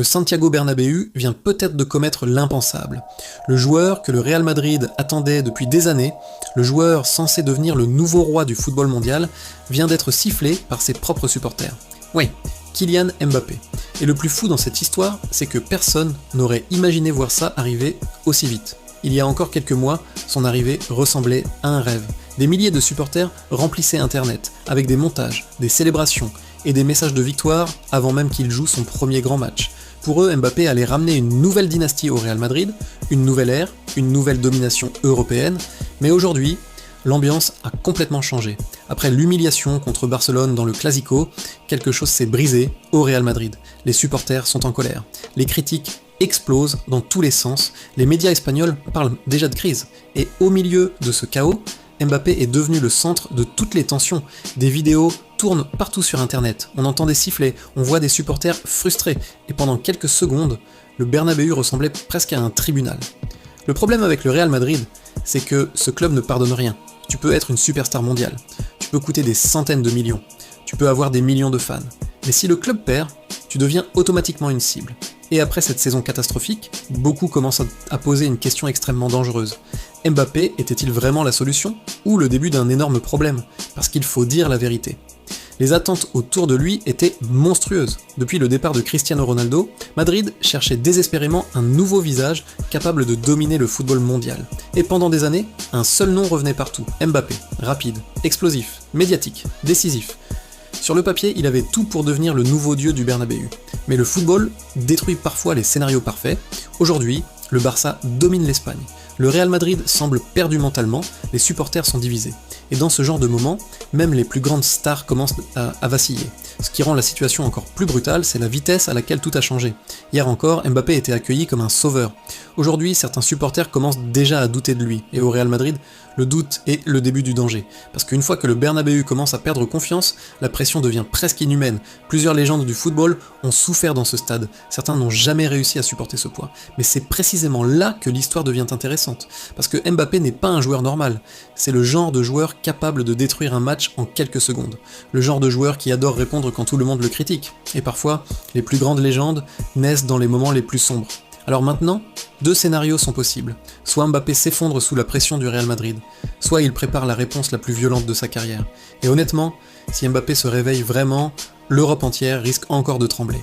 Le Santiago Bernabéu vient peut-être de commettre l'impensable. Le joueur que le Real Madrid attendait depuis des années, le joueur censé devenir le nouveau roi du football mondial, vient d'être sifflé par ses propres supporters. Oui, Kylian Mbappé. Et le plus fou dans cette histoire, c'est que personne n'aurait imaginé voir ça arriver aussi vite. Il y a encore quelques mois, son arrivée ressemblait à un rêve. Des milliers de supporters remplissaient Internet, avec des montages, des célébrations et des messages de victoire avant même qu'il joue son premier grand match. Pour eux, Mbappé allait ramener une nouvelle dynastie au Real Madrid, une nouvelle ère, une nouvelle domination européenne, mais aujourd'hui, l'ambiance a complètement changé. Après l'humiliation contre Barcelone dans le Clasico, quelque chose s'est brisé au Real Madrid. Les supporters sont en colère. Les critiques explosent dans tous les sens. Les médias espagnols parlent déjà de crise. Et au milieu de ce chaos, Mbappé est devenu le centre de toutes les tensions. Des vidéos tournent partout sur internet. On entend des sifflets, on voit des supporters frustrés. Et pendant quelques secondes, le Bernabéu ressemblait presque à un tribunal. Le problème avec le Real Madrid, c'est que ce club ne pardonne rien. Tu peux être une superstar mondiale, tu peux coûter des centaines de millions, tu peux avoir des millions de fans. Mais si le club perd, tu deviens automatiquement une cible. Et après cette saison catastrophique, beaucoup commencent à poser une question extrêmement dangereuse. Mbappé était-il vraiment la solution, ou le début d'un énorme problème? Parce qu'il faut dire la vérité. Les attentes autour de lui étaient monstrueuses. Depuis le départ de Cristiano Ronaldo, Madrid cherchait désespérément un nouveau visage capable de dominer le football mondial. Et pendant des années, un seul nom revenait partout, Mbappé. Rapide, explosif, médiatique, décisif. Sur le papier, il avait tout pour devenir le nouveau dieu du Bernabéu. Mais le football détruit parfois les scénarios parfaits. Aujourd'hui, le Barça domine l'Espagne. Le Real Madrid semble perdu mentalement, les supporters sont divisés. Et dans ce genre de moment, même les plus grandes stars commencent à vaciller. Ce qui rend la situation encore plus brutale, c'est la vitesse à laquelle tout a changé. Hier encore, Mbappé était accueilli comme un sauveur. Aujourd'hui, certains supporters commencent déjà à douter de lui, et au Real Madrid, le doute est le début du danger. Parce qu'une fois que le Bernabéu commence à perdre confiance, la pression devient presque inhumaine. Plusieurs légendes du football ont souffert dans ce stade. Certains n'ont jamais réussi à supporter ce poids. Mais c'est précisément là que l'histoire devient intéressante. Parce que Mbappé n'est pas un joueur normal. C'est le genre de joueur capable de détruire un match en quelques secondes. Le genre de joueur qui adore répondre quand tout le monde le critique. Et parfois, les plus grandes légendes naissent dans les moments les plus sombres. Alors maintenant, deux scénarios sont possibles. Soit Mbappé s'effondre sous la pression du Real Madrid, soit il prépare la réponse la plus violente de sa carrière. Et honnêtement, si Mbappé se réveille vraiment, l'Europe entière risque encore de trembler.